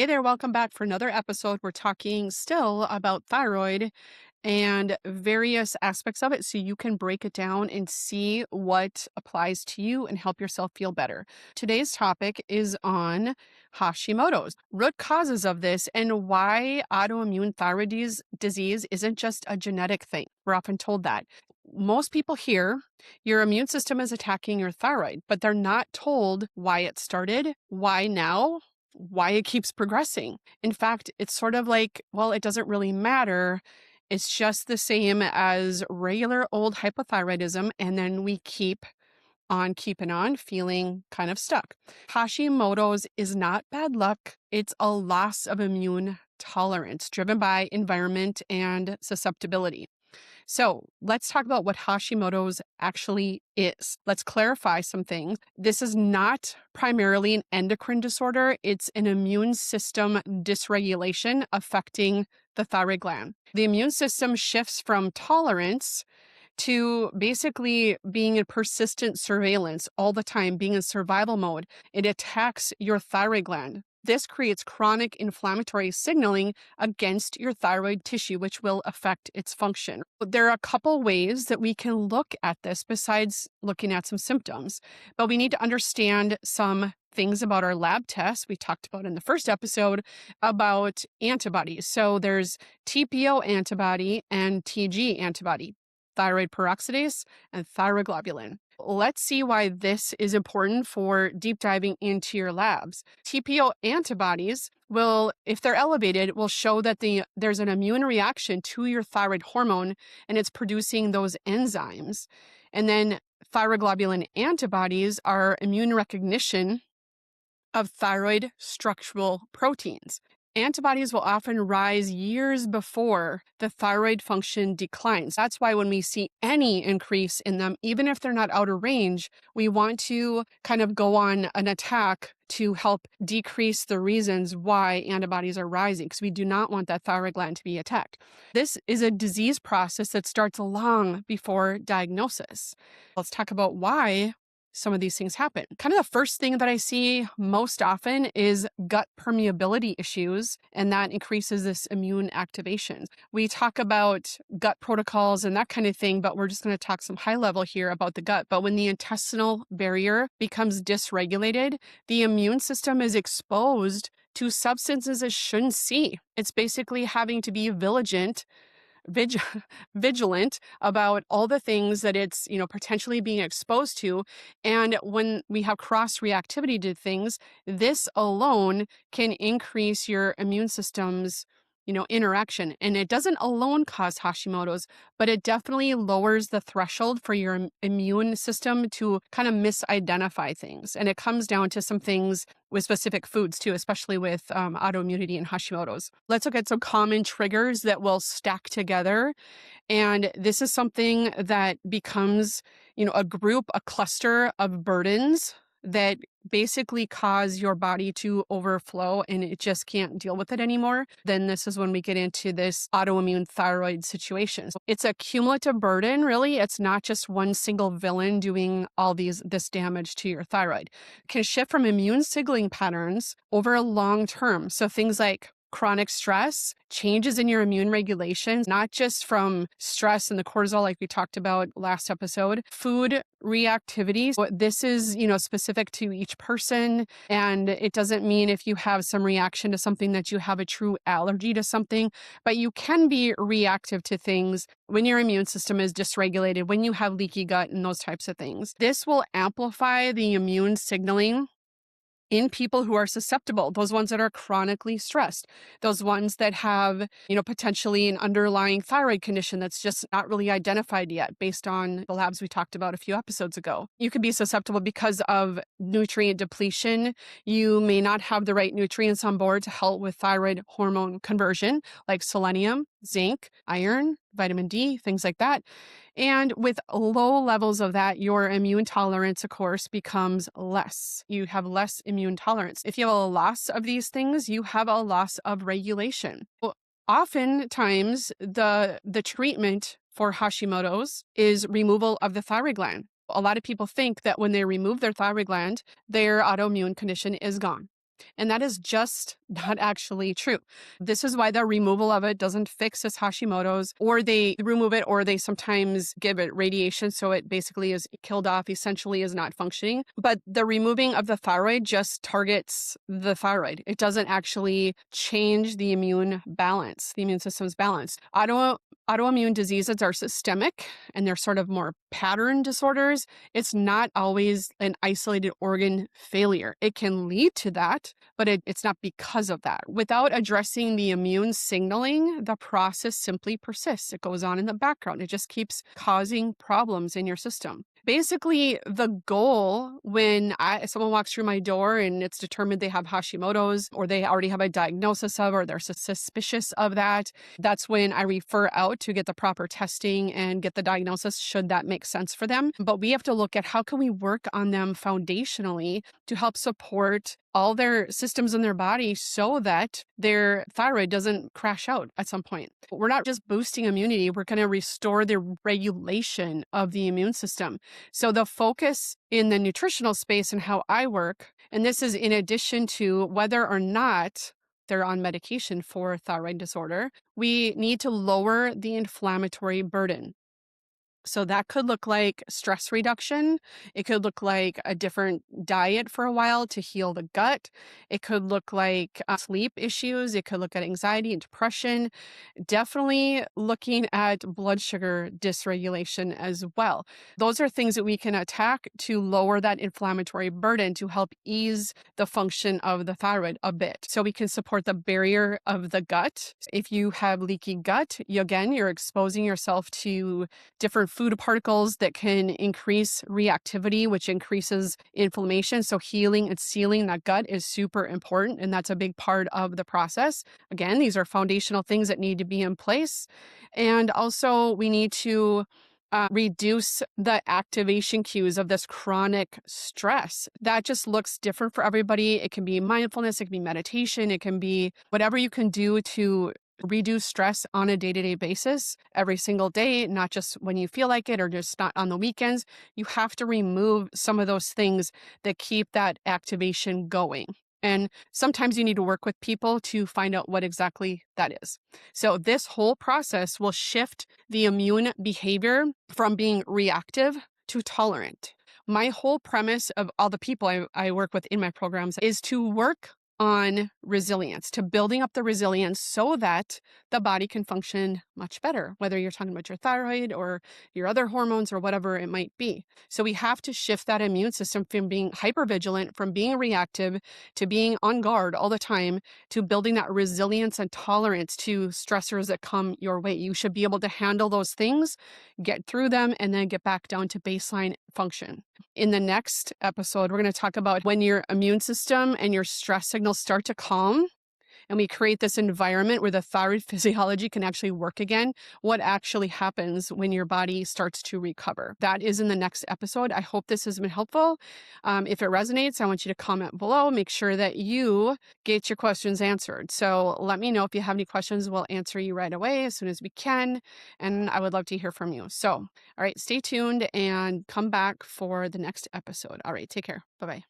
Hey there, welcome back for another episode. We're talking still about thyroid and various aspects of it so you can break it down and see what applies to you and help yourself feel better. Today's topic is on Hashimoto's, root causes of this, and why autoimmune thyroid disease isn't just a genetic thing. We're often told that. Most people hear your immune system is attacking your thyroid, but they're not told why it started, why now, why it keeps progressing. In fact, it's sort of like, well, it doesn't really matter. It's just the same as regular old hypothyroidism. And then we keep on keeping on, feeling kind of stuck. Hashimoto's is not bad luck. It's a loss of immune tolerance driven by environment and susceptibility. So let's talk about what Hashimoto's actually is. Let's clarify some things. This is not primarily an endocrine disorder. It's an immune system dysregulation affecting the thyroid gland. The immune system shifts from tolerance to basically being in persistent surveillance all the time, being in survival mode. It attacks your thyroid gland. This creates chronic inflammatory signaling against your thyroid tissue, which will affect its function. There are a couple ways that we can look at this besides looking at some symptoms, but we need to understand some things about our lab tests we talked about in the first episode about antibodies. So there's TPO antibody and TG antibody, thyroid peroxidase and thyroglobulin. Let's see why this is important for deep diving into your labs. TPO antibodies will, if they're elevated, will show that there's an immune reaction to your thyroid hormone and it's producing those enzymes. And then thyroglobulin antibodies are immune recognition of thyroid structural proteins. Antibodies will often rise years before the thyroid function declines. That's why when we see any increase in them, even if they're not out of range, we want to kind of go on an attack to help decrease the reasons why antibodies are rising, because we do not want that thyroid gland to be attacked. This is a disease process that starts long before diagnosis. Let's talk about why some of these things happen. Kind of the first thing that I see most often is gut permeability issues, and that increases this immune activation. We talk about gut protocols and that kind of thing, but we're just going to talk some high level here about the gut. But when the intestinal barrier becomes dysregulated, the immune system is exposed to substances it shouldn't see. It's basically having to be vigilant about all the things that it's, potentially being exposed to. And when we have cross reactivity to things, this alone can increase your immune system's interaction. And it doesn't alone cause Hashimoto's, but it definitely lowers the threshold for your immune system to kind of misidentify things. And it comes down to some things with specific foods too, especially with autoimmunity and Hashimoto's. Let's look at some common triggers that will stack together. And this is something that becomes, a cluster of burdens that basically cause your body to overflow and it just can't deal with it anymore. Then this is when we get into this autoimmune thyroid situation. So it's a cumulative burden, really. It's not just one single villain doing all this damage to your thyroid. It can shift from immune signaling patterns over a long term. So things like chronic stress, changes in your immune regulations, not just from stress and the cortisol like we talked about last episode, food reactivity. So this is, specific to each person. And it doesn't mean if you have some reaction to something that you have a true allergy to something, but you can be reactive to things when your immune system is dysregulated, when you have leaky gut and those types of things. This will amplify the immune signaling in people who are susceptible, those ones that are chronically stressed, those ones that have, potentially an underlying thyroid condition that's just not really identified yet based on the labs we talked about a few episodes ago. You could be susceptible because of nutrient depletion. You may not have the right nutrients on board to help with thyroid hormone conversion, like selenium, zinc, iron, vitamin D, things like that. And with low levels of that, your immune tolerance, of course, becomes less. You have less immune tolerance. If you have a loss of these things, you have a loss of regulation. Well, oftentimes, the treatment for Hashimoto's is removal of the thyroid gland. A lot of people think that when they remove their thyroid gland, their autoimmune condition is gone. And that is just not actually true. This is why the removal of it doesn't fix this Hashimoto's, or they remove it, or they sometimes give it radiation. So it basically is killed off, essentially is not functioning. But the removing of the thyroid just targets the thyroid. It doesn't actually change the immune balance, the immune system's balance. Autoimmune diseases are systemic and they're sort of more pattern disorders. It's not always an isolated organ failure. It can lead to that, but it's not because of that. Without addressing the immune signaling, the process simply persists. It goes on in the background. It just keeps causing problems in your system. Basically, the goal when someone walks through my door and it's determined they have Hashimoto's, or they already have a diagnosis of, or they're suspicious of that, that's when I refer out to get the proper testing and get the diagnosis, should that make sense for them. But we have to look at how can we work on them foundationally to help support all their systems in their body so that their thyroid doesn't crash out at some point. We're not just boosting immunity, we're going to restore the regulation of the immune system. So the focus in the nutritional space and how I work, and this is in addition to whether or not they're on medication for thyroid disorder, we need to lower the inflammatory burden. So that could look like stress reduction. It could look like a different diet for a while to heal the gut. It could look like sleep issues. It could look at anxiety and depression. Definitely looking at blood sugar dysregulation as well. Those are things that we can attack to lower that inflammatory burden to help ease the function of the thyroid a bit. So we can support the barrier of the gut. If you have leaky gut, you're exposing yourself to different food particles that can increase reactivity, which increases inflammation. So healing and sealing that gut is super important, and that's a big part of the process. Again, these are foundational things that need to be in place. And also we need to reduce the activation cues of this chronic stress. That just looks different for everybody. It can be mindfulness, it can be meditation, it can be whatever you can do to reduce stress on a day-to-day basis every single day, not just when you feel like it or just not on the weekends. You have to remove some of those things that keep that activation going. And sometimes you need to work with people to find out what exactly that is. So this whole process will shift the immune behavior from being reactive to tolerant. My whole premise of all the people I work with in my programs is to work on resilience, to building up the resilience so that the body can function much better, whether you're talking about your thyroid or your other hormones or whatever it might be. So we have to shift that immune system from being hypervigilant, from being reactive to being on guard all the time, to building that resilience and tolerance to stressors that come your way. You should be able to handle those things, get through them, and then get back down to baseline function. In the next episode, we're going to talk about when your immune system and your stress signals start to calm and we create this environment where the thyroid physiology can actually work again, what actually happens when your body starts to recover. That is in the next episode. I hope this has been helpful. If it resonates, I want you to comment below. Make sure that you get your questions answered. So let me know if you have any questions. We'll answer you right away as soon as we can. And I would love to hear from you. So, all right, stay tuned and come back for the next episode. All right, take care. Bye-bye.